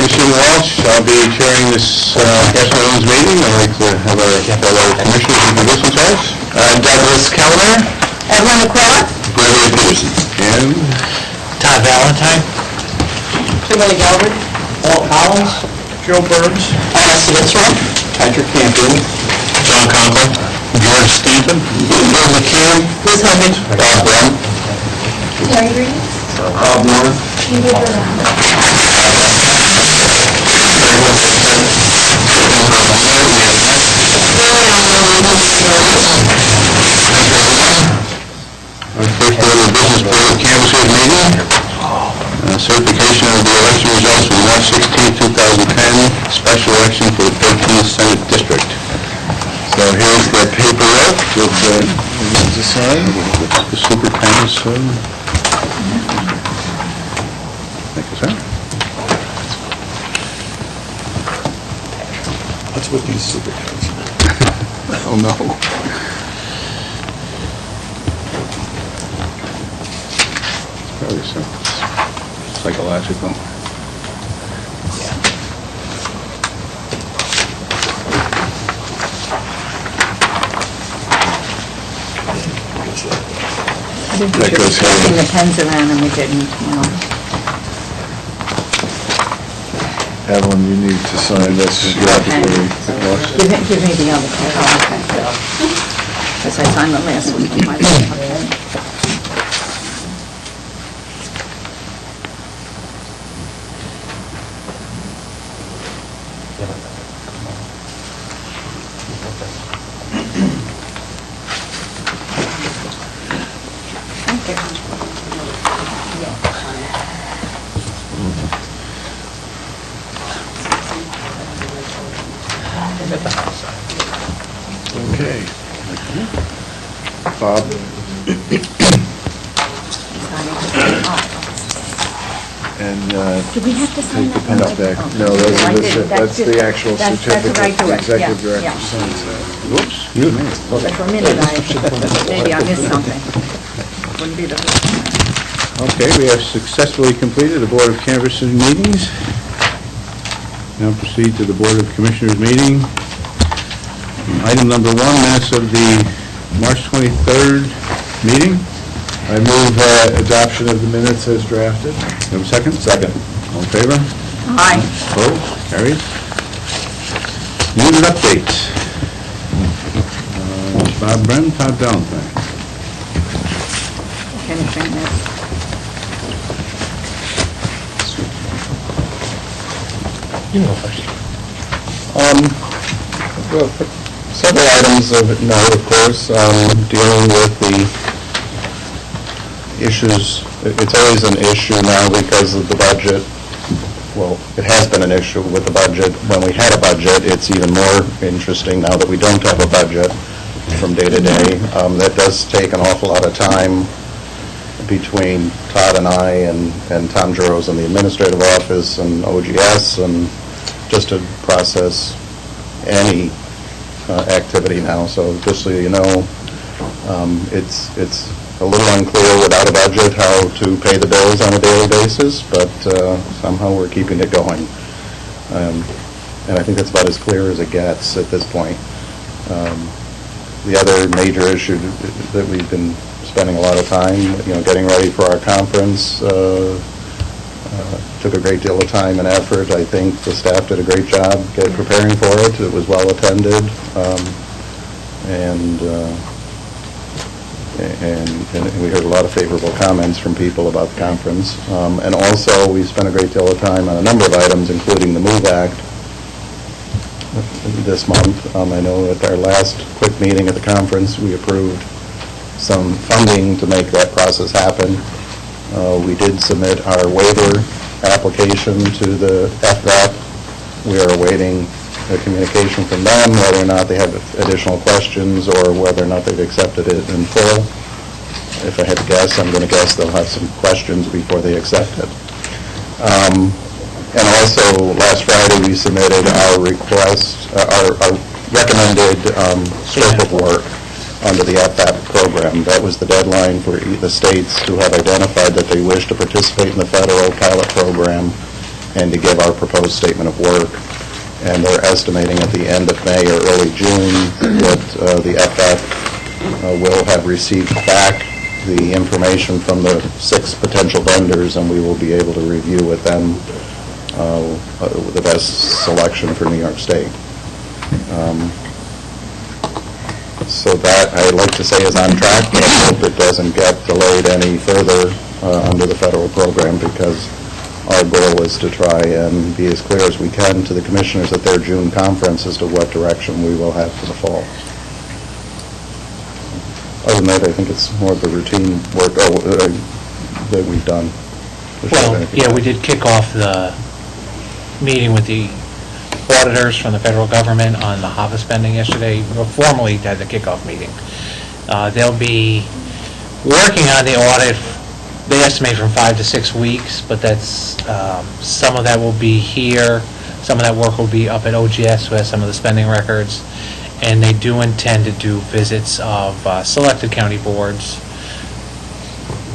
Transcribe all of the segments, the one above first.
name is Jim Walsh. I'll be chairing this Castle meeting. I'd like to have our fellow commissioners introduce themselves. Douglas Kellner. Evelyn McCullough. Gregory Peterson. And Todd Valentine. Kimberly Galvin. Paul Collins. Joe Burns. Citro. Patrick Campbell. John Conklin. George Stephen. Bill McCann. Liz Huggins. Bob Brown. Terry Green. Bob Moore. Our first order of business for the canvassers meeting. Certification of the election results for March 16, 2010, special election for the 13th Senate District. So here's the paperwork with the sign. The superintendent's thank you, sir. What's with these superintendents? Oh, no. It's probably something psychological. I think we That should goes be here. passing the pens around and we didn't, you know. Evelyn, you need to sign this. Give me the other pen. Oh, okay, good. Because I signed the last one with my pen. Okay. Bob? And Do we have to sign take the that one? pens back. Oh, No, those I are didn't. that's the actual That's the certificate. right The direction, executive yeah, director yeah. signs that. Whoops, excuse me. But for a minute, maybe I missed something. Wouldn't be the first time. Okay, we have successfully completed the Board of Canvassers meetings. Now proceed to the Board of Commissioners meeting. Item number 1, minutes of the March 23rd meeting. I move adoption of the minutes as drafted. Do you have a second? Second. All in favor? Aye. Opposed? Carried. News and updates. Bob Bren, Todd Valentine. Finishing this. Well, several items of note, of course, dealing with the issues. It's always an issue now because of the budget. Well, it has been an issue with the budget. When we had a budget, it's even more interesting now that we don't have a budget from day to day. That does take an awful lot of time between Todd and I and Tom Giroux in the administrative office and OGS, and just to process any activity now. So just so you know, it's a little unclear without a budget how to pay the bills on a daily basis, but somehow we're keeping it going. And I think that's about as clear as it gets at this point. The other major issue that we've been spending a lot of time, getting ready for our conference, took a great deal of time and effort. I think the staff did a great job preparing for it. It was well attended, and we heard a lot of favorable comments from people about the conference. And also, we spent a great deal of time on a number of items, including the MOVE Act this month. I know at our last quick meeting at the conference, we approved some funding to make that process happen. We did submit our waiver application to the FVAP. We are awaiting a communication from them whether or not they have additional questions or whether or not they've accepted it in full. If I had to guess, I'm going to guess they'll have some questions before they accept it. And also, last Friday, we submitted our request, our recommended scope of work under the FVAP program. That was the deadline for the states to have identified that they wish to participate in the federal pilot program and to give our proposed statement of work. And they're estimating at the end of May or early June that the FF will have received back the information from the 6 potential vendors, and we will be able to review with them the best selection for New York State. So that, I'd like to say, is on track, but I hope it doesn't get delayed any further under the federal program, because our goal is to try and be as clear as we can to the commissioners at their June conference as to what direction we will have for the fall. Other than that, I think it's more of the routine work that we've done. Well, yeah, we did kick off the meeting with the auditors from the federal government on the HAVA spending yesterday. We formally had the kickoff meeting. They'll be working on the audit, they estimate from 5 to 6 weeks, but that's, some of that will be here, some of that work will be up at OGS, who has some of the spending records, and they do intend to do visits of selected county boards.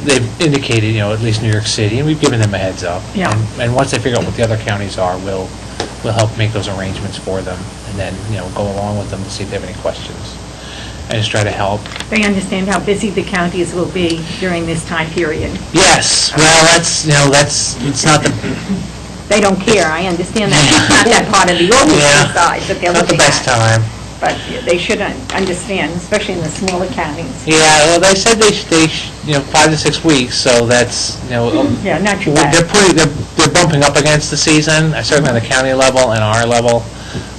They've indicated, at least New York City, and we've given them a heads up. Yeah. And once they figure out what the other counties are, we'll help make those arrangements for them, and then, go along with them to see if they have any questions. And just try to help. They understand how busy the counties will be during this time period. Yes, well, it's not the, They don't care, I understand that. It's not that part of the overall side that they're not the looking best at. time. But they should understand, especially in the smaller counties. Yeah, well, they said they 5 to 6 weeks, so that's, Yeah, not too bad. they're bumping up against the season, certainly on the county level and our level,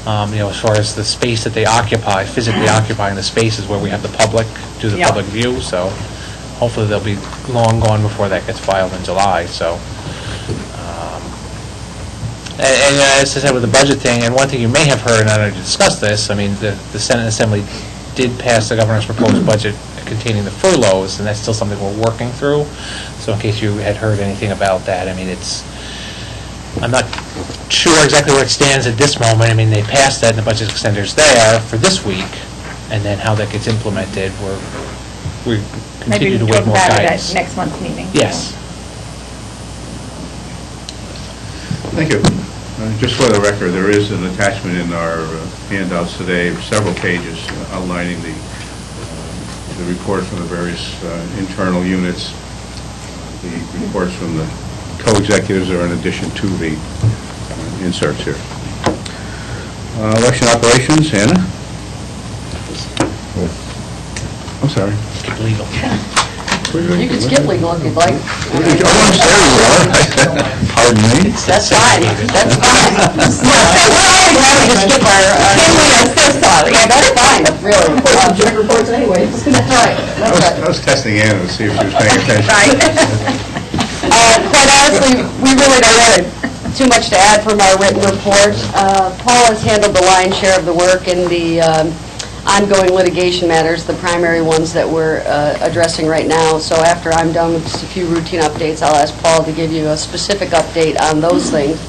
as far as the space that they occupy, physically occupying the spaces where we have the public, do the Yep. public view, so hopefully they'll be long gone before that gets filed in July, so. And as I said with the budget thing, and one thing you may have heard, and I already discussed this, I mean, the Senate and Assembly did pass the governor's proposed budget containing the furloughs, and that's still something we're working through. So in case you had heard anything about that, I mean, I'm not sure exactly where it stands at this moment. I mean, they passed that, and the budget extender's there for this week, and then how that gets implemented, we Maybe continue to we wait talk more about it guidance. at next month's meeting. Yes. Thank you. Just for the record, there is an attachment in our handouts today, several pages outlining the reports from the various internal units. The reports from the co-executives are in addition to the inserts here. Election operations, Hannah? I'm sorry. Skip legal. You can skip legal if you'd like. Oh, I'm sorry, Laura. Pardon me? That's fine, that's fine. We're happy to skip our, I'm so sorry. Yeah, that's fine, really. Joint reports anyway. That's right, that's right. I was testing Anna to see if she was paying attention. Quite honestly, we really don't have too much to add from our written report. Paul has handled the lion's share of the work in the ongoing litigation matters, the primary ones that we're addressing right now. So after I'm done with just a few routine updates, I'll ask Paul to give you a specific update on those things.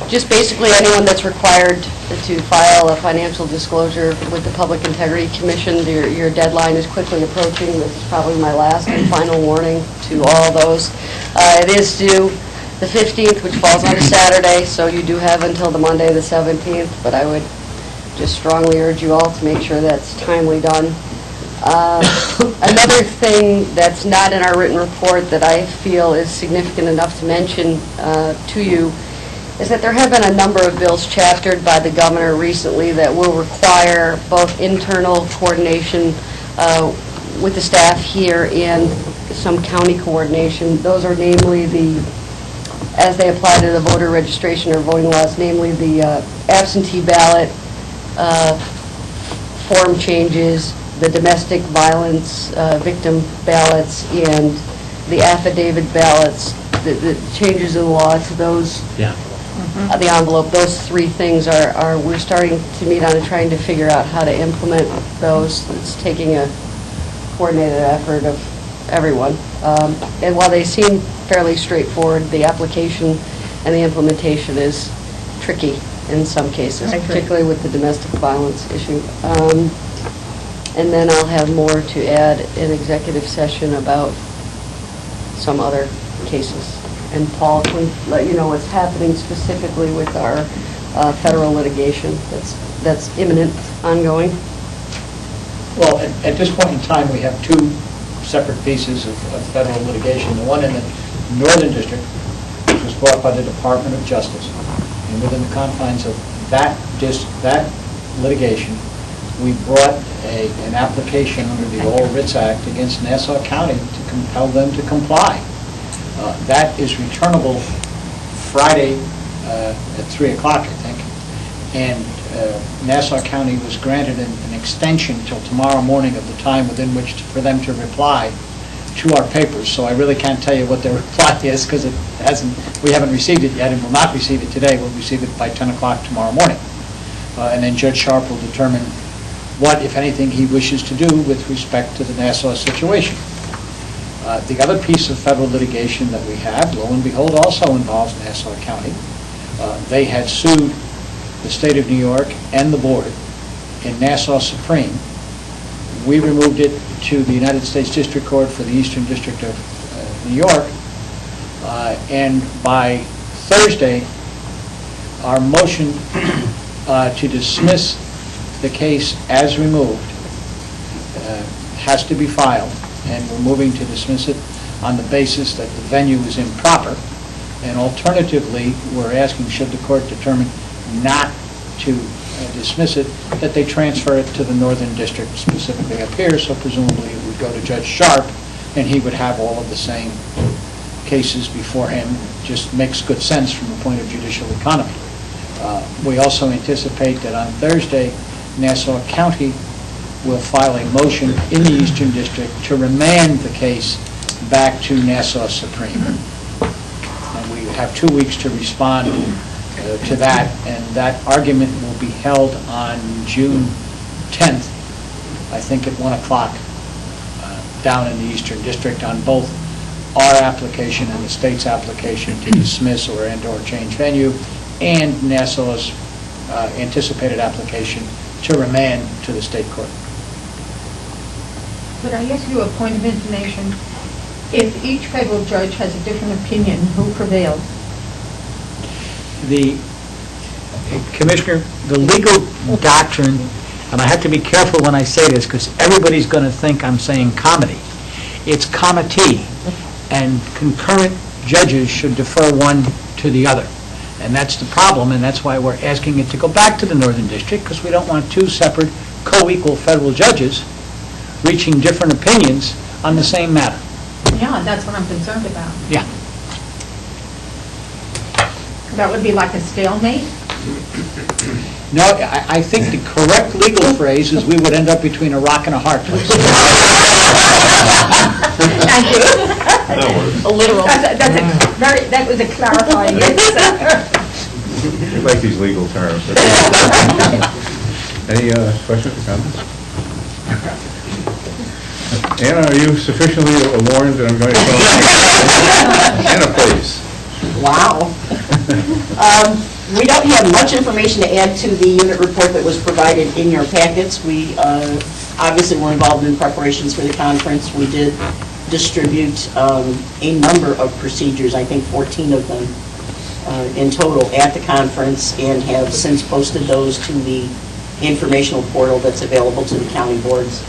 Just basically anyone that's required to file a financial disclosure with the Public Integrity Commission, your deadline is quickly approaching. This is probably my last and final warning to all those. It is due the 15th, which falls on a Saturday, so you do have until the Monday, the 17th, but I would just strongly urge you all to make sure that's timely done. Another thing that's not in our written report that I feel is significant enough to mention to you is that there have been a number of bills chaptered by the governor recently that will require both internal coordination with the staff here and some county coordination. Those are namely as they apply to the voter registration or voting laws, namely the absentee ballot, form changes, the domestic violence victim ballots, and the affidavit ballots, the changes in the law to those, Yeah. The envelope, those three things we're starting to meet on and trying to figure out how to implement those. It's taking a coordinated effort of everyone. And while they seem fairly straightforward, the application and the implementation is tricky in some cases, particularly with the domestic violence issue. And then I'll have more to add in executive session about some other cases. And Paul can let you know what's happening specifically with our federal litigation that's imminent, ongoing. Well, at this point in time, we have two separate pieces of federal litigation. The one in the Northern District, which was brought by the Department of Justice. And within the confines of that litigation, we brought an application under the All Writs Act against Nassau County to compel them to comply. That is returnable Friday at 3 o'clock, I think. And Nassau County was granted an extension till tomorrow morning of the time within which for them to reply to our papers. So I really can't tell you what their reply is because we haven't received it yet and will not receive it today. We'll receive it by 10 o'clock tomorrow morning. And then Judge Sharp will determine what, if anything, he wishes to do with respect to the Nassau situation. The other piece of federal litigation that we have, lo and behold, also involves Nassau County. They had sued the state of New York and the board in Nassau Supreme. We removed it to the United States District Court for the Eastern District of New York. And by Thursday, our motion to dismiss the case as removed has to be filed, and we're moving to dismiss it on the basis that the venue is improper. And alternatively, we're asking, should the court determine not to dismiss it, that they transfer it to the Northern District, specifically up here, so presumably it would go to Judge Sharp, and he would have all of the same cases before him. Just makes good sense from the point of judicial economy. We also anticipate that on Thursday, Nassau County will file a motion in the Eastern District to remand the case back to Nassau Supreme. And we have 2 weeks to respond to that, and that argument will be held on June 10th, I think at 1 o'clock, down in the Eastern District on both our application and the state's application to dismiss or change venue, and Nassau's anticipated application to remand to the state court. Could I ask you a point of information? If each federal judge has a different opinion, who prevails? The Commissioner, the legal doctrine, and I have to be careful when I say this because everybody's going to think I'm saying comedy. It's comity, and concurrent judges should defer one to the other. And that's the problem, and that's why we're asking it to go back to the Northern District, because we don't want two separate co-equal federal judges reaching different opinions on the same matter. Yeah, that's what I'm concerned about. Yeah. That would be like a stalemate? No, I think the correct legal phrase is we would end up between a rock and a hard place. Thank you. A literal. That was a clarifying answer. We like these legal terms. Any questions or comments? Anna, are you sufficiently warned that I'm going to call you? Anna, please. Wow. We don't have much information to add to the unit report that was provided in your packets. We obviously were involved in preparations for the conference. We did distribute a number of procedures, I think 14 of them in total at the conference, and have since posted those to the informational portal that's available to the county boards.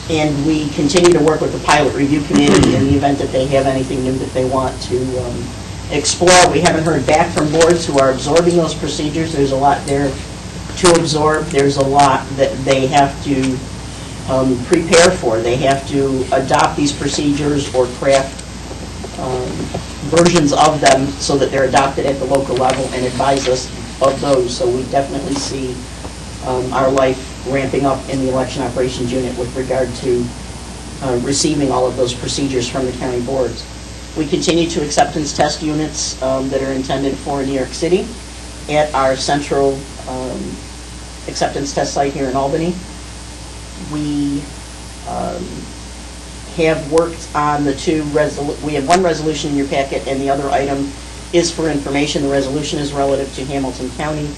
And we continue to work with the pilot review committee in the event that they have anything new that they want to explore. We haven't heard back from boards who are absorbing those procedures. There's a lot there to absorb. There's a lot that they have to prepare for. They have to adopt these procedures or craft versions of them so that they're adopted at the local level and advise us of those. So we definitely see our life ramping up in the election operations unit with regard to receiving all of those procedures from the county boards. We continue to acceptance test units that are intended for New York City at our central acceptance test site here in Albany. We have worked on the we have one resolution in your packet, and the other item is for information. The resolution is relative to Hamilton County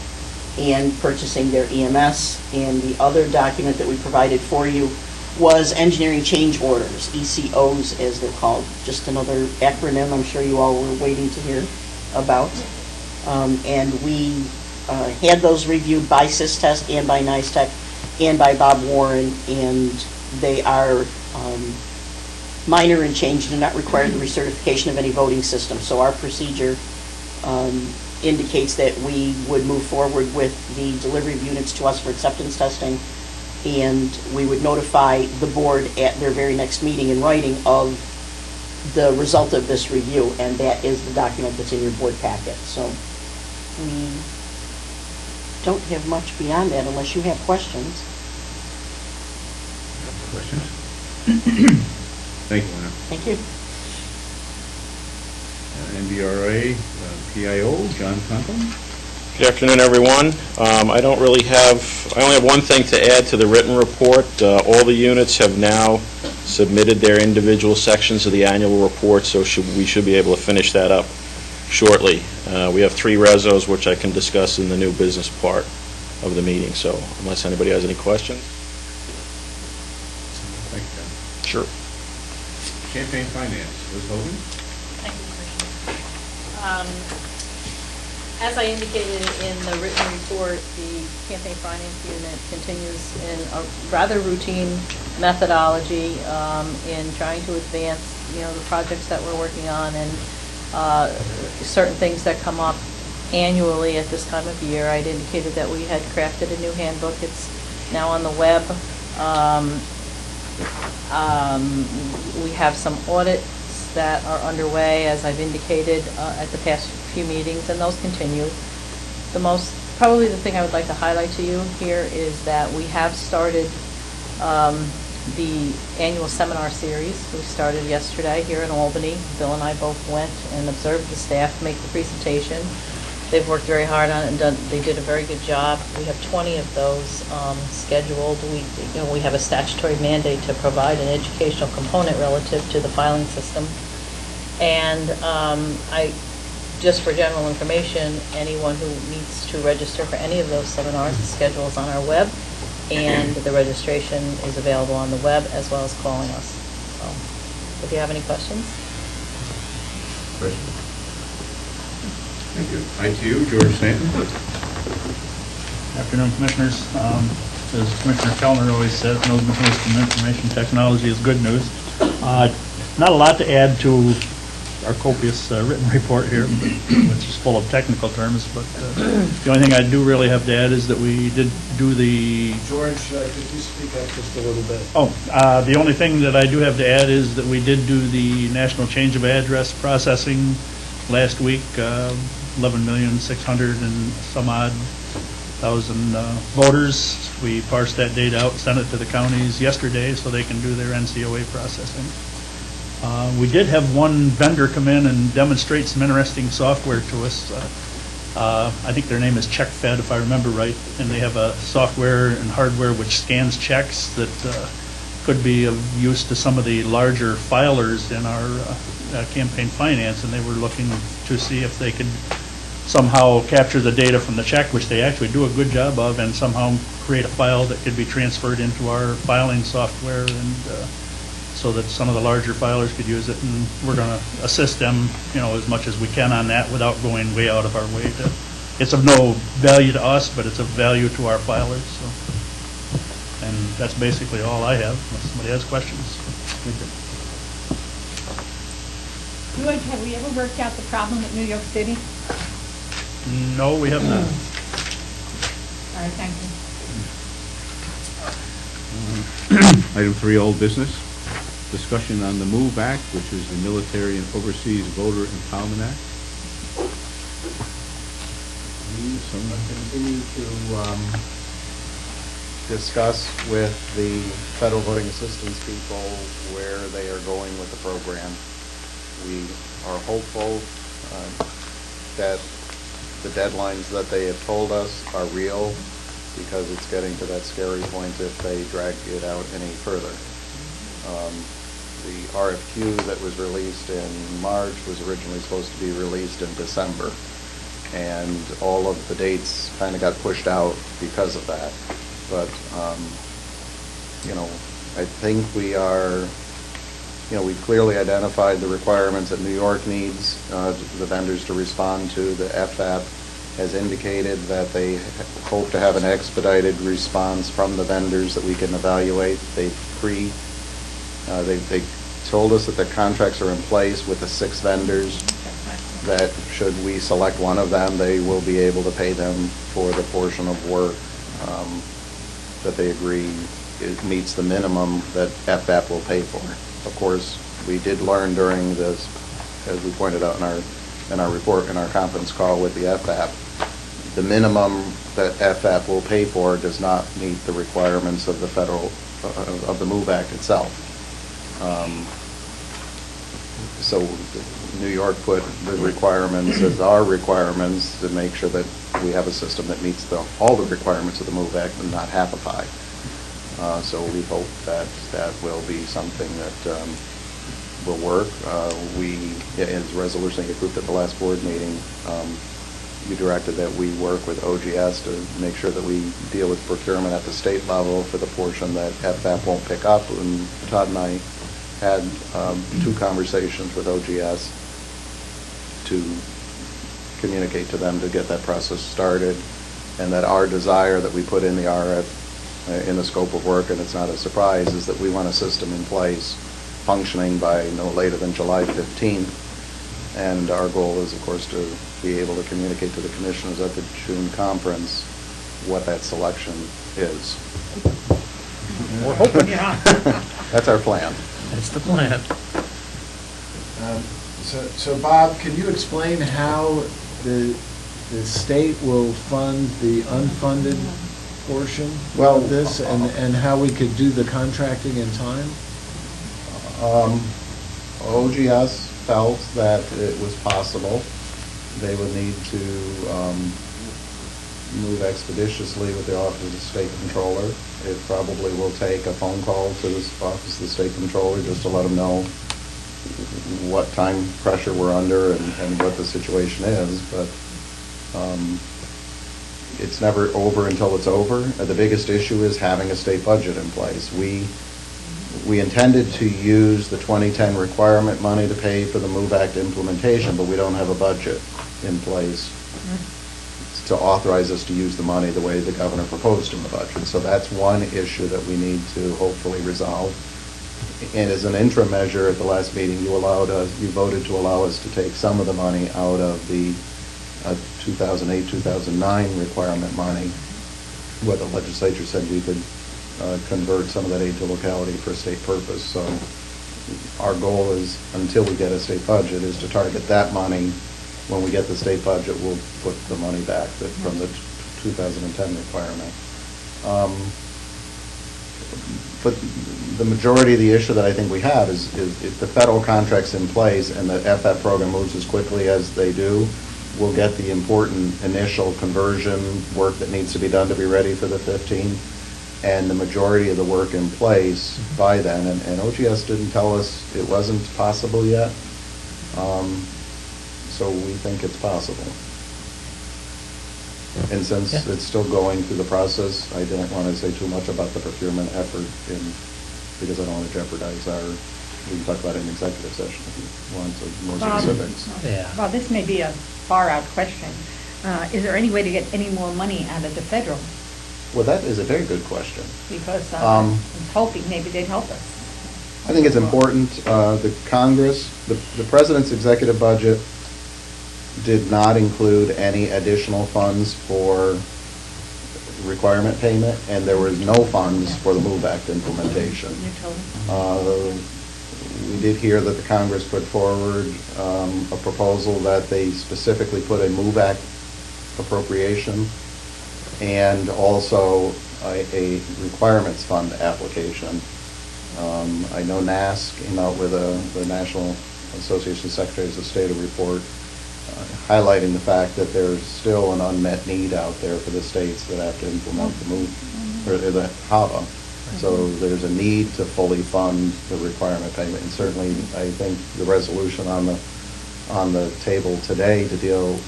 and purchasing their EMS, and the other document that we provided for you was engineering change orders, ECOs as they're called. Just another acronym I'm sure you all were waiting to hear about. And we had those reviewed by SysTest and by NYSTEC and by Bob Warren, and they are minor in change, do not require the recertification of any voting system. So our procedure indicates that we would move forward with the delivery of units to us for acceptance testing, and we would notify the board at their very next meeting in writing of the result of this review, and that is the document that's in your board packet. So we don't have much beyond that unless you have questions. Questions? Thank you, Lana. Thank you. NBRA, PIO, John Conklin. Good afternoon, everyone. I only have one thing to add to the written report. All the units have now submitted their individual sections of the annual report, so we should be able to finish that up shortly. We have 3 resos, which I can discuss in the new business part of the meeting, so unless anybody has any questions. Thank you, John. Sure. Campaign Finance, Liz Hogan. Thank you, Commissioner. As I indicated in the written report, the campaign finance unit continues in a rather routine methodology in trying to advance, the projects that we're working on, and certain things that come up annually at this time of year. I'd indicated that we had crafted a new handbook. It's now on the web. We have some audits that are underway, as I've indicated at the past few meetings, and those continue. Probably the thing I would like to highlight to you here is that we have started the annual seminar series. We started yesterday here in Albany. Bill and I both went and observed the staff make the presentation. They've worked very hard on it and they did a very good job. We have 20 of those scheduled. We have a statutory mandate to provide an educational component relative to the filing system. And just for general information, anyone who needs to register for any of those seminars, the schedule is on our web, and the registration is available on the web as well as calling us. So, if you have any questions. Questions? Thank you. ITU, George Stanton. Afternoon, Commissioners. As Commissioner Kellner always says, no news from information technology is good news. Not a lot to add to our copious written report here, which is full of technical terms, but the only thing I do really have to add is that we did do the... George, could you speak up just a little bit? The only thing that I do have to add is that we did do the national change of address processing last week, 11,600,000 and some odd voters. We parsed that data out, sent it to the counties yesterday so they can do their NCOA processing. We did have one vendor come in and demonstrate some interesting software to us. I think their name is CheckFed, if I remember right, and they have a software and hardware which scans checks that could be of use to some of the larger filers in our campaign finance, and they were looking to see if they could somehow capture the data from the check, which they actually do a good job of, and somehow create a file that could be transferred into our filing software, and so that some of the larger filers could use it. And we're going to assist them, as much as we can on that without going way out of our way. It's of no value to us, but it's of value to our filers. So, and that's basically all I have, unless somebody has questions. George, have we ever worked out the problem at New York City? No, we have not. All right, thank you. Item 3, old business. Discussion on the MOVE Act, which is the Military and Overseas Voter Empowerment Act. We'll continue to discuss with the federal voting assistance people where they are going with the program. We are hopeful that the deadlines that they have told us are real, because it's getting to that scary point if they drag it out any further. The RFQ that was released in March was originally supposed to be released in December, and all of the dates kind of got pushed out because of that. But, I think we are, we clearly identified the requirements that New York needs the vendors to respond to. The FAP has indicated that they hope to have an expedited response from the vendors that we can evaluate. They told us that the contracts are in place with the 6 vendors, that should we select one of them, they will be able to pay them for the portion of work that they agree it meets the minimum that FAP will pay for. Of course, we did learn during this, as we pointed out in our report, in our conference call with the FAP, the minimum that FAP will pay for does not meet the requirements of the federal, of the MOVE Act itself. So New York put the requirements as our requirements to make sure that we have a system that meets all the requirements of the MOVE Act and not half a pie. So we hope that that will be something that will work. As a resolution approved at the last board meeting, we directed that we work with OGS to make sure that we deal with procurement at the state level for the portion that FAP won't pick up. And Todd and I had 2 conversations with OGS to communicate to them to get that process started, and that our desire that we put in the RF in the scope of work, and it's not a surprise, is that we want a system in place functioning by no later than July 15th. And our goal is, of course, to be able to communicate to the commissioners at the June conference what that selection is. We're hoping, yeah. That's our plan. That's the plan. So Bob, can you explain how the state will fund the unfunded portion of this, and how we could do the contracting in time? OGS felt that it was possible. They would need to move expeditiously with the Office of the State Controller. It probably will take a phone call to the Office of the State Controller just to let them know what time pressure we're under and what the situation is, but it's never over until it's over. The biggest issue is having a state budget in place. We intended to use the 2010 requirement money to pay for the MOVE Act implementation, but we don't have a budget in place to authorize us to use the money the way the governor proposed in the budget. So that's one issue that we need to hopefully resolve. And as an interim measure, at the last meeting, you voted to allow us to take some of the money out of the 2008-2009 requirement money, where the legislature said we could convert some of that aid to locality for a state purpose. So our goal is, until we get a state budget, is to target that money. When we get the state budget, we'll put the money back from the 2010 requirement. But the majority of the issue that I think we have is if the federal contract's in place and the FF program moves as quickly as they do, we'll get the important initial conversion work that needs to be done to be ready for the 15th, and the majority of the work in place by then. And OGS didn't tell us it wasn't possible yet, so we think it's possible. And since it's still going through the process, I don't want to say too much about the procurement effort because I don't want to jeopardize we can talk about it in executive session if you want more specifics. Yeah. Well, this may be a far-out question. Is there any way to get any more money out of the federal? Well, that is a very good question. Because I'm hoping maybe they'd help us. I think it's important. The Congress, the President's executive budget did not include any additional funds for requirement payment, and there was no funds for the MOVE Act implementation. We did hear that the Congress put forward a proposal that they specifically put a MOVE Act appropriation and also a requirements fund application. I know NAS came out with the National Association of Secretaries of State report highlighting the fact that there's still an unmet need out there for the states that have to implement the MOVE, or the HAVA. So there's a need to fully fund the requirement payment, and certainly I think the resolution on the table today to deal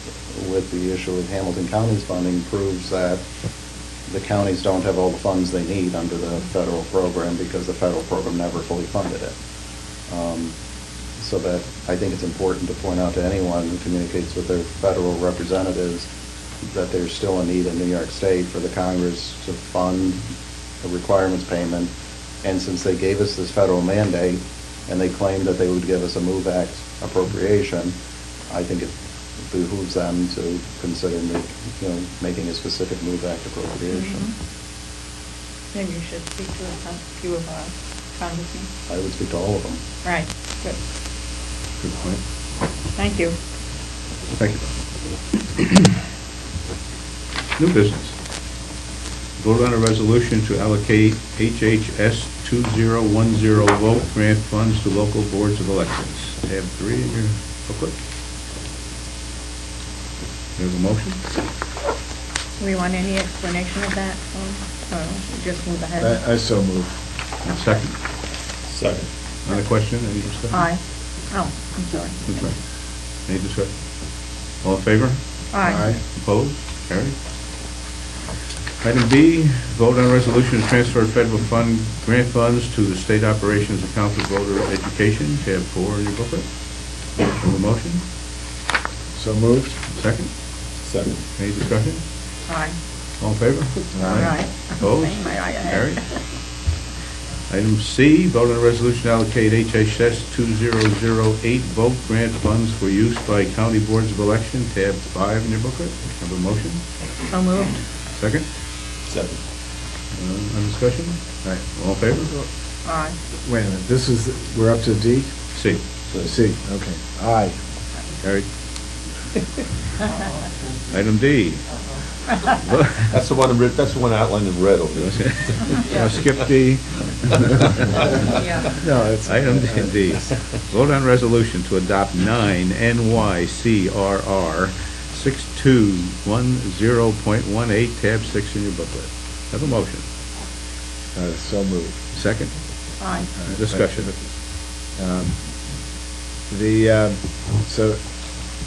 with the issue of Hamilton County's funding proves that the counties don't have all the funds they need under the federal program because the federal program never fully funded it. So that, I think it's important to point out to anyone who communicates with their federal representatives that there's still a need in New York State for the Congress to fund the requirements payment. And since they gave us this federal mandate and they claimed that they would give us a MOVE Act appropriation, I think it behooves them to consider making a specific MOVE Act appropriation. Maybe you should speak to a few of our congressmen. I would speak to all of them. Right, good. Good point. Thank you. Thank you. New business. Vote on a resolution to allocate HHS 2010 vote grant funds to local boards of elections. Tab 3 in your booklet. Do you have a motion? Do we want any explanation of that? Or we just move ahead? I so move. And second. Second. On the question, any discussion? Aye. Oh, I'm sorry. That's right. Any discussion? All in favor? Aye. Opposed? Carried. Item B, vote on resolution to transfer federal grant funds to the state operations account for voter education. Tab 4 in your booklet. Have a motion? So moved. Second? Second. Any discussion? Aye. All in favor? Aye. Opposed? May I add? Carried. Item C, vote on a resolution to allocate HHS 2008 vote grant funds for use by county boards of election. Tab 5 in your booklet. Have a motion? So moved. Second? Second. On discussion? All right. All in favor? Aye. Wait a minute, we're up to D? C. C, okay. Aye. Carried. Item D. That's the one outlined in red over there. Now skip D. No, it's... Item D. Vote on resolution to adopt 9 NYCRR 6210.18, tab 6 in your booklet. Have a motion. So moved. Second? Aye. Discussion.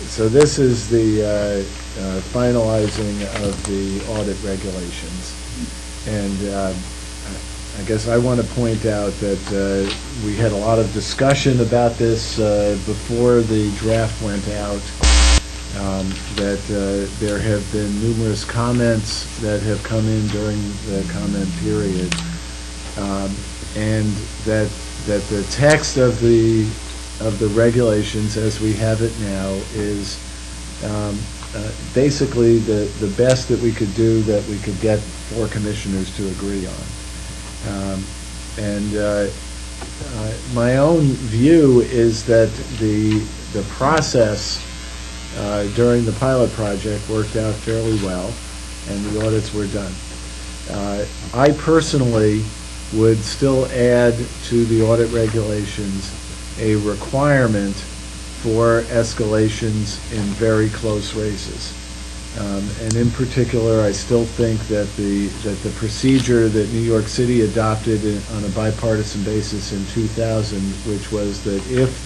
So this is the finalizing of the audit regulations. And I guess I want to point out that we had a lot of discussion about this before the draft went out, that there have been numerous comments that have come in during the comment period, and that the text of the regulations as we have it now is basically the best that we could do, that we could get 4 commissioners to agree on. My own view is that the process during the pilot project worked out fairly well, and the audits were done. I personally would still add to the audit regulations a requirement for escalations in very close races. And in particular, I still think that the procedure that New York City adopted on a bipartisan basis in 2000, which was that if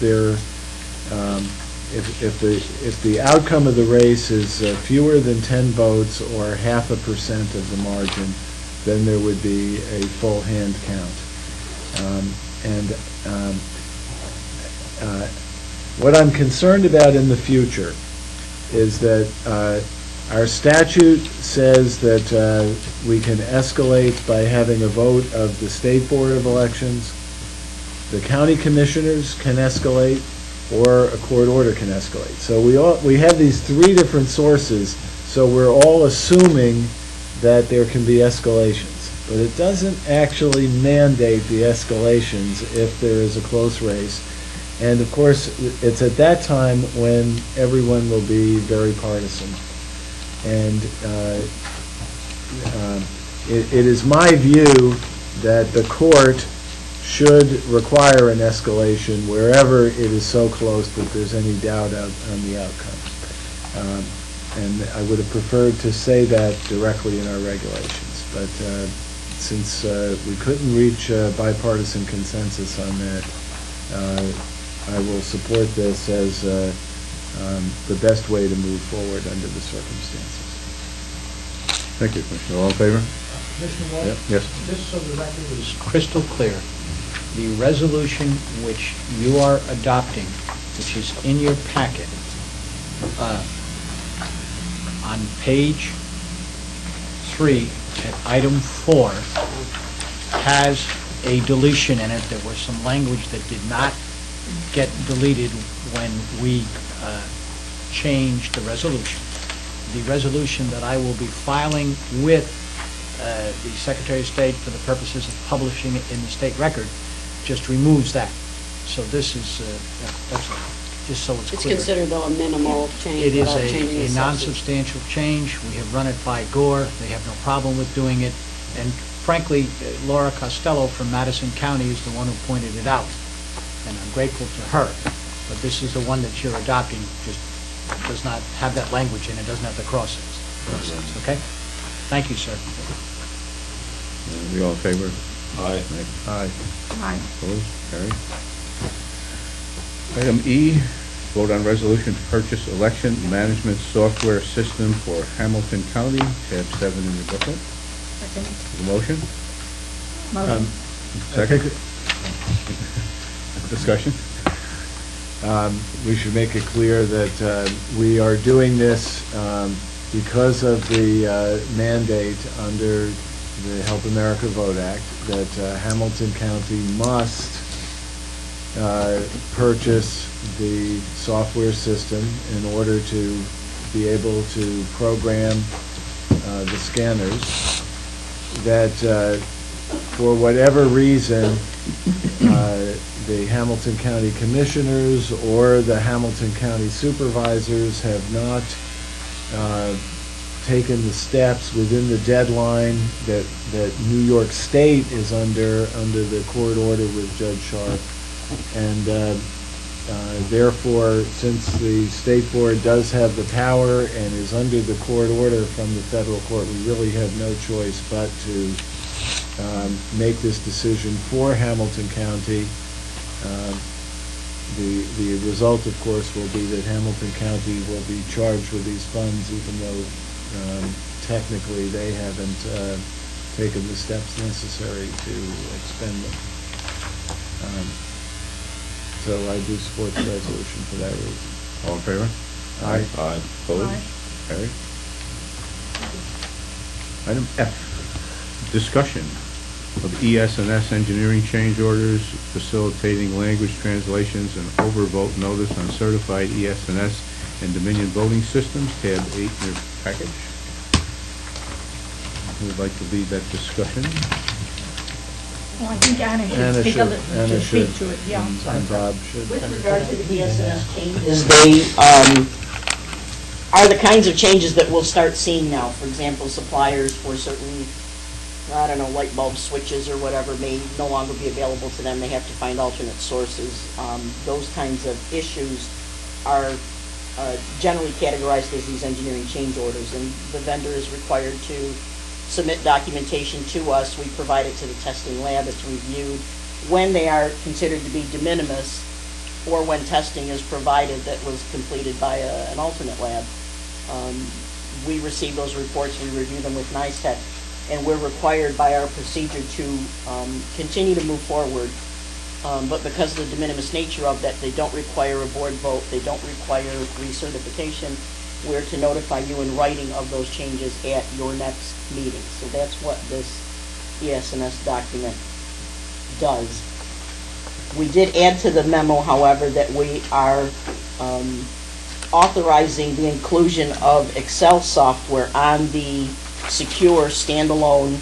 the outcome of the race is fewer than 10 votes or 0.5% of the margin, then there would be a full hand count. What I'm concerned about in the future is that our statute says that we can escalate by having a vote of the State Board of Elections, the county commissioners can escalate, or a court order can escalate. So we have these 3 different sources, so we're all assuming that there can be escalations. But it doesn't actually mandate the escalations if there is a close race. And of course, it's at that time when everyone will be very partisan. And it is my view that the court should require an escalation wherever it is so close that there's any doubt on the outcome. And I would have preferred to say that directly in our regulations. But since we couldn't reach a bipartisan consensus on that, I will support this as the best way to move forward under the circumstances. Thank you, Commissioner. All in favor? Commissioner Wall? Yes. Just so the record is crystal clear, the resolution which you are adopting, which is in your packet, on page 3, at item 4, has a deletion in it. There was some language that did not get deleted when we changed the resolution. The resolution that I will be filing with the Secretary of State for the purposes of publishing it in the state record just removes that. So this is, that's just so it's It's clear. considered, though, a minimal change. It is without changing the a substance. non-substantial change. We have run it by Gore. They have no problem with doing it. And frankly, Laura Costello from Madison County is the one who pointed it out. And I'm grateful to her. But this is the one that you're adopting, just does not have that language in it, doesn't have the crosses, okay? Thank you, sir. We all in favor? Aye. Aye. Aye. Opposed? Carried. Item E, vote on resolution to purchase election management software system for Hamilton County, tab 7 in your booklet. Second. Is there a motion? Motion. Second? Discussion? We should make it clear that we are doing this because of the mandate under the Help America Vote Act that Hamilton County must purchase the software system in order to be able to program the scanners, that for whatever reason, the Hamilton County Commissioners or the Hamilton County Supervisors have not taken the steps within the deadline that New York State is under the court order with Judge Sharp. And therefore, since the State Board does have the power and is under the court order from the federal court, we really have no choice but to make this decision for Hamilton County. The result, of course, will be that Hamilton County will be charged with these funds, even though technically they haven't taken the steps necessary to expend them. So I do support the resolution for that reason. All in favor? Aye. Aye. Opposed? Aye. Carried. Item F, discussion of ES&S engineering change orders facilitating language translations and overvote notice on certified ES&S and Dominion voting systems, tab 8 in your package. Who would like to lead that discussion? Well, I think Anna Anna should take a should. little, Anna to speak should. to it, yeah. And Bob should. With regard to the ES&S changes, they are the kinds of changes that we'll start seeing now. For example, suppliers for certain, I don't know, light bulb switches or whatever may no longer be available to them. They have to find alternate sources. Those kinds of issues are generally categorized as these engineering change orders, and the vendor is required to submit documentation to us. We provide it to the testing lab. It's reviewed. When they are considered to be de minimis, or when testing is provided that was completed by an alternate lab, we receive those reports, we review them with Nysboe, and we're required by our procedure to continue to move forward. But because of the de minimis nature of that, they don't require a board vote, they don't require recertification. We're to notify you in writing of those changes at your next meeting. So that's what this ES&S document does. We did add to the memo, however, that we are authorizing the inclusion of Excel software on the secure standalone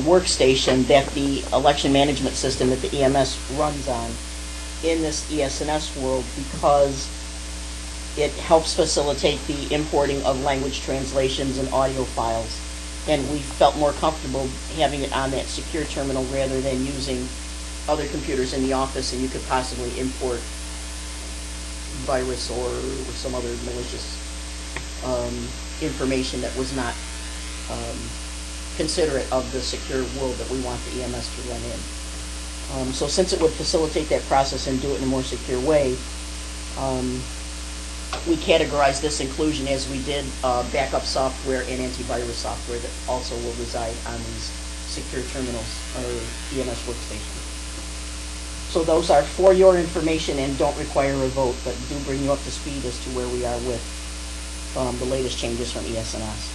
workstation that the election management system that the EMS runs on in this ES&S world, because it helps facilitate the importing of language translations and audio files. And we felt more comfortable having it on that secure terminal rather than using other computers in the office, and you could possibly import virus or some other malicious information that was not considerate of the secure world that we want the EMS to run in. So since it would facilitate that process and do it in a more secure way, we categorize this inclusion as we did backup software and antivirus software that also will reside on these secure terminals or EMS workstations. So those are for your information and don't require a vote, but do bring you up to speed as to where we are with the latest changes from ES&S.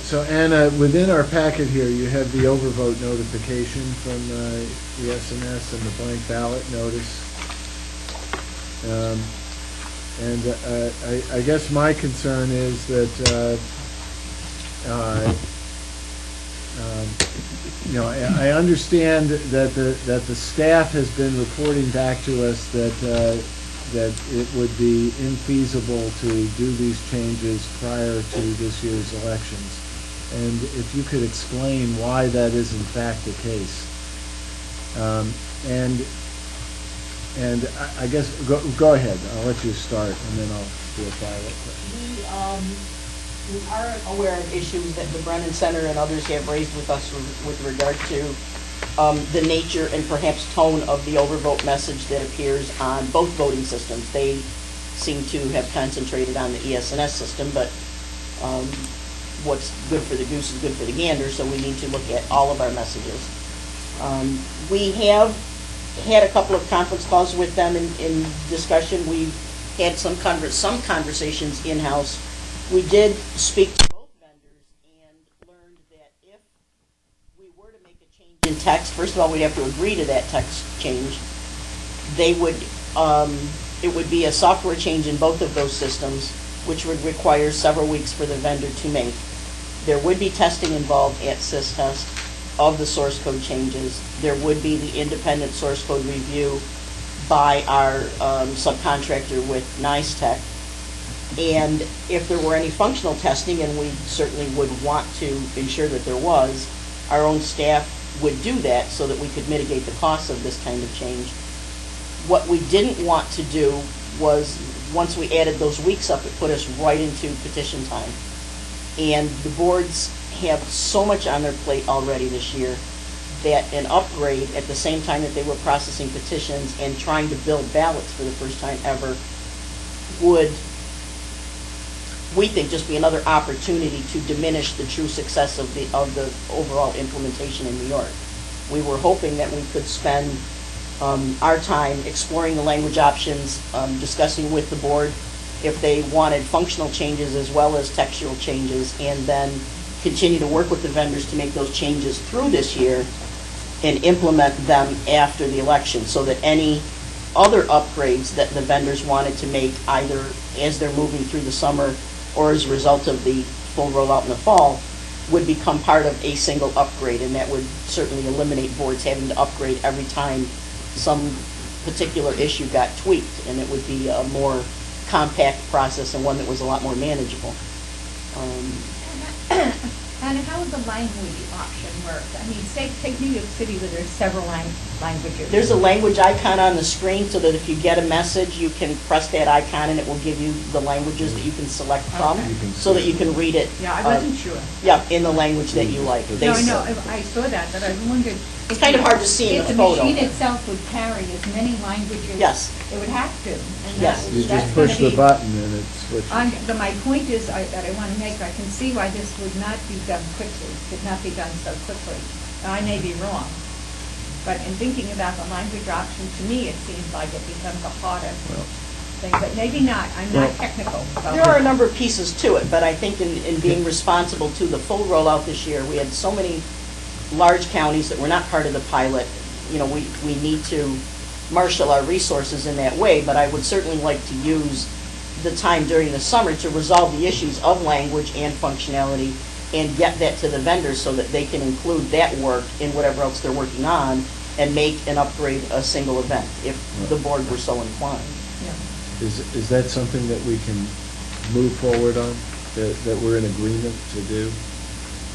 So Anna, within our packet here, you have the overvote notification from ES&S and the blank ballot notice. I guess my concern is that, I understand that the staff has been reporting back to us that it would be infeasible to do these changes prior to this year's elections. And if you could explain why that is in fact the case. And I guess, go ahead, I'll let you start, and then I'll do a follow-up question. We are aware of issues that the Brennan Center and others have raised with us with regard to the nature and perhaps tone of the overvote message that appears on both voting systems. They seem to have concentrated on the ES&S system, but what's good for the goose is good for the gander, so we need to look at all of our messages. We have had a couple of conference calls with them in discussion. We've had some conversations in-house. We did speak to both vendors and learned that if we were to make a change in text, first of all, we'd have to agree to that text change. It would be a software change in both of those systems, which would require several weeks for the vendor to make. There would be testing involved at SysTest of the source code changes. There would be the independent source code review by our subcontractor with Nysboe. And if there were any functional testing, and we certainly would want to ensure that there was, our own staff would do that so that we could mitigate the costs of this kind of change. What we didn't want to do was, once we added those weeks up, it put us right into petition time. And the boards have so much on their plate already this year that an upgrade at the same time that they were processing petitions and trying to build ballots for the first time ever would, we think, just be another opportunity to diminish the true success of the overall implementation in New York. We were hoping that we could spend our time exploring the language options, discussing with the board if they wanted functional changes as well as textual changes, and then continue to work with the vendors to make those changes through this year and implement them after the election, so that any other upgrades that the vendors wanted to make, either as they're moving through the summer or as a result of the full rollout in the fall, would become part of a single upgrade, and that would certainly eliminate boards having to upgrade every time some particular issue got tweaked, and it would be a more compact process and one that was a lot more manageable. And how would the language option work? I mean, say, take New York City where there's several languages. There's a language icon on the screen so that if you get a message, you can press that icon and it will give you the languages that you can select from, so that you can read it. Yeah, I wasn't sure. Yeah, in the language that you like. No, I know, I saw that, but I wondered. It's kind of hard to see in the photo. If the machine itself would carry as many languages. Yes. It would have to. And Yes. You just push the button and it switches. My point is, that I want to make, I can see why this would not be done quickly, could not be done so quickly. Now, I may be wrong, but in thinking about the language option, to me, it seems like it becomes a harder thing, but maybe not, I'm not technical. So. There are a number of pieces to it, but I think in being responsible to the full rollout this year, we had so many large counties that were not part of the pilot. You know, we need to marshal our resources in that way, but I would certainly like to use the time during the summer to resolve the issues of language and functionality and get that to the vendors so that they can include that work in whatever else they're working on and make an upgrade a single event if the board were so inclined. Yeah. Is that something that we can move forward on, that we're in agreement to do?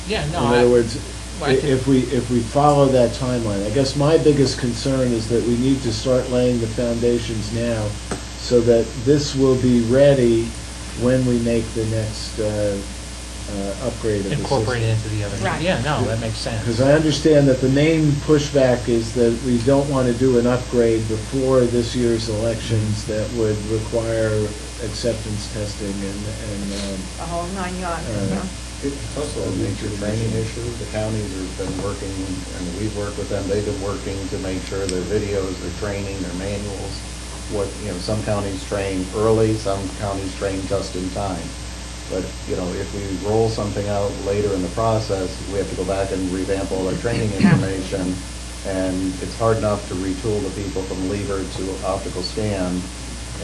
Yeah, no. In other words, if we follow that timeline, I guess my biggest concern is that we need to start laying the foundations now so that this will be ready when we make the next upgrade of the system. Incorporate it into the other. Right. Yeah, no, that makes sense. Because I understand that the main pushback is that we don't want to do an upgrade before this year's elections that would require acceptance testing and The whole 9 yards, yeah. It's also a major training issue. The counties have been working, and we've worked with them, they've been working to make sure their videos, their training, their manuals, some counties train early, some counties train just in time. But, if we roll something out later in the process, we have to go back and revamp all our training information, and it's hard enough to retool the people from lever to optical scan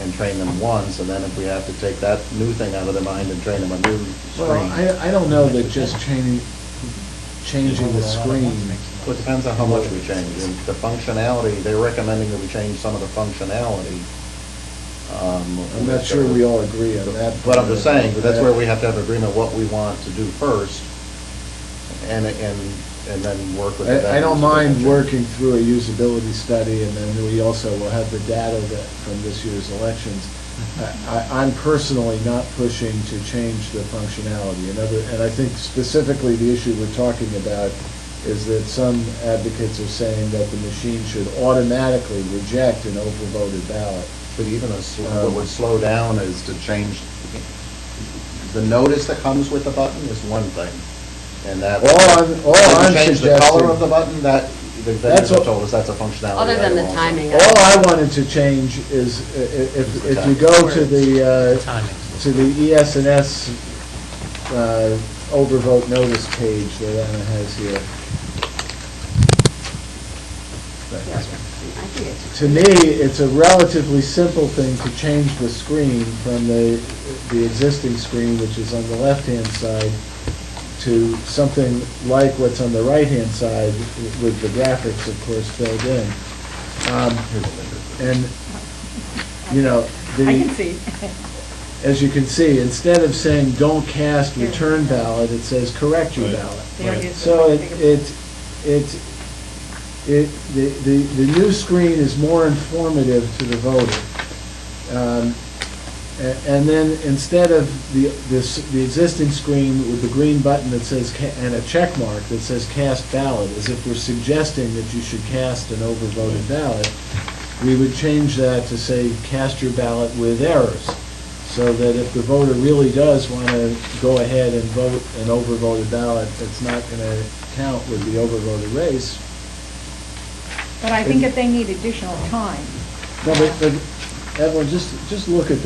and train them once, and then if we have to take that new thing out of their mind and train them a new screen. Well, I don't know that just changing the screen. Well, it depends on how much we change. And the functionality, they're recommending that we change some of the functionality. I'm not sure we all agree on that. But I'm just saying, that's where we have to have agreement what we want to do first, and then work with the I don't vendors. mind working through a usability study, and then we also will have the data from this year's elections. I'm personally not pushing to change the functionality. And I think specifically the issue we're talking about is that some advocates are saying that the machine should automatically reject an overvoted ballot. But even what would slow down is to change, the notice that comes with the button is one thing. And that, All I'm change the color of the button, that, the vendors have what- told us that's a functionality. Other than the item also. timing. All I wanted to change is if you go to the ES&S overvote notice page that Anna has here. To me, it's a relatively simple thing to change the screen from the existing screen, which is on the left-hand side, to something like what's on the right-hand side with the graphics, of course, filled in. And, I can see. as you can see, instead of saying "don't cast return ballot," it says "correct your ballot." There it is. So the new screen is more informative to the voter. And then instead of the existing screen with the green button that says, and a check mark that says cast ballot, as if we're suggesting that you should cast an overvoted ballot, we would change that to say cast your ballot with errors, so that if the voter really does want to go ahead and vote an overvoted ballot that's not going to count with the overvoted race. But I think that they need additional time. No, but Evelyn, just look at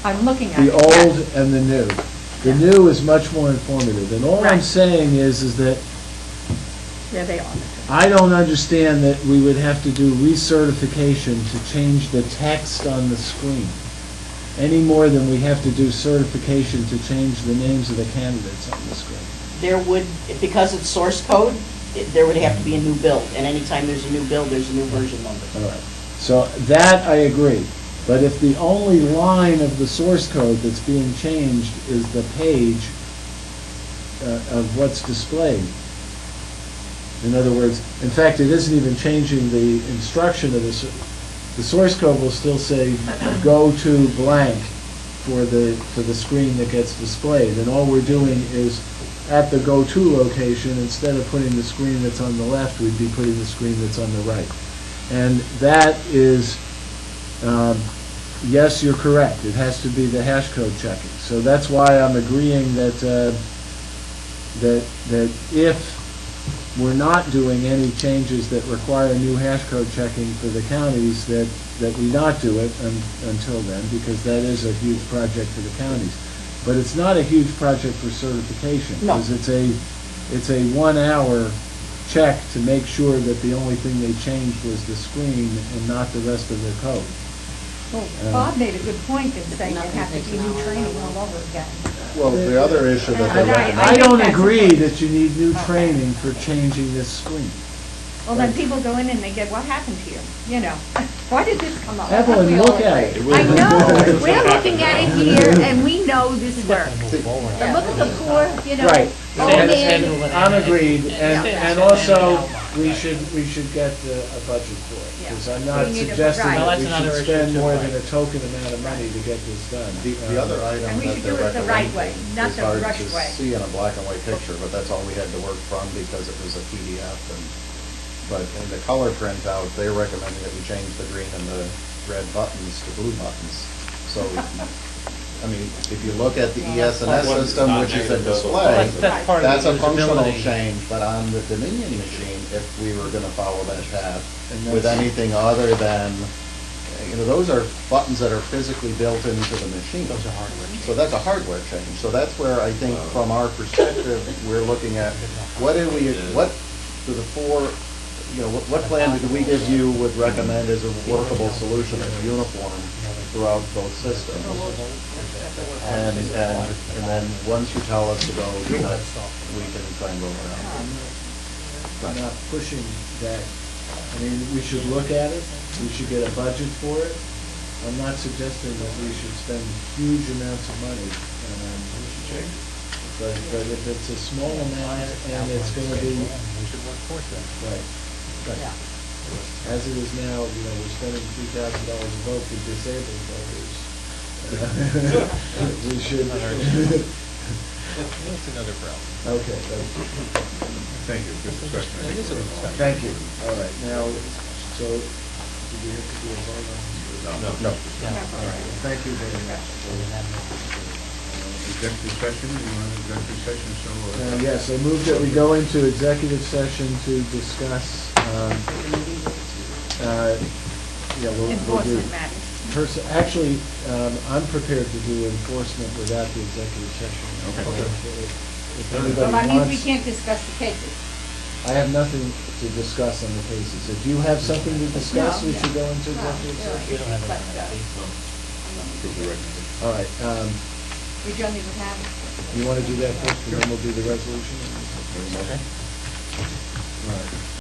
I'm looking at the it. old yes. and the new. The new is much more informative, and all I'm Right. saying is that Yeah, they are. I don't understand that we would have to do recertification to change the text on the screen, any more than we have to do certification to change the names of the candidates on the screen. There would, because it's source code, there would have to be a new build, and anytime there's a new build, there's a new version number. All right. So that I agree. But if the only line of the source code that's being changed is the page of what's displayed, in other words, in fact, it isn't even changing the instruction of the source code will still say, go to blank for the screen that gets displayed. And all we're doing is, at the go-to location, instead of putting the screen that's on the left, we'd be putting the screen that's on the right. And that is, yes, you're correct. It has to be the hash code checking. So that's why I'm agreeing that that if we're not doing any changes that require new hash code checking for the counties, that we not do it until then, because that is a huge project for the counties. But it's not a huge project for certification. No. Because it's a 1 hour check to make sure that the only thing they changed was the screen and not the rest of their code. Well, Bob made a good point in saying there have to be new training all over again. Well, the other issue that they're recommending. I don't that's agree okay. that you need new Okay. training for changing this screen. Well, then people go in and they get, what happened here? You know, why did this come up? Evelyn, We all look at agree. it. I know, we're looking at it here and we know this works. But look at the poor, Right. old man. I'm agreed, and also, we should get a budget for it, because I'm not We need a- suggesting right. Well, that that's we another should issue spend too, more right. than a token amount of money to get this done. The other item And we that should they're do it the right way, recommending not is the hard rushed to way. see in a black and white picture, but that's all we had to work from because it was a PDF. But in the color printout, they're recommending that we change the green and the red buttons to blue buttons. So, I mean, if you look at the ES&S system, which is a display, That's part of that's the a functional usability. change, but on the Dominion machine, if we were gonna follow that path, And with that's- anything other than, those are buttons that are physically built into the machine. Those are hardware. So that's a hardware change. So that's where I think from our perspective, we're looking at, what do the four, what plan do we give you would recommend as a workable solution and uniform throughout both systems? And then once you tell us to go, we can try and roll it out. I'm not pushing that. I mean, we should look at it, we should get a budget for it. I'm not suggesting that we should spend huge amounts of money. But if it's a small amount and it's gonna be, We should work towards that. right. As it is now, we're spending $3,000 a vote for disabled voters. We should. That's another problem. Okay, Thank you, good discussion. thank you. All right, now, so, do we have to do a vote on this? No. All right, thank you very much. Executive session, you want an executive session, so... Yes, I move that we go into executive session to discuss, we'll do. Enforcement matters. Actually, I'm prepared to do enforcement without the executive session. Okay. If Well, anybody that means we wants, can't discuss the cases. I have nothing to discuss on the cases. If you have something to discuss, we should go into executive session. We don't have But, anything. All right, we don't even have it. you want to do that first, and then we'll do the resolution? Okay. All right.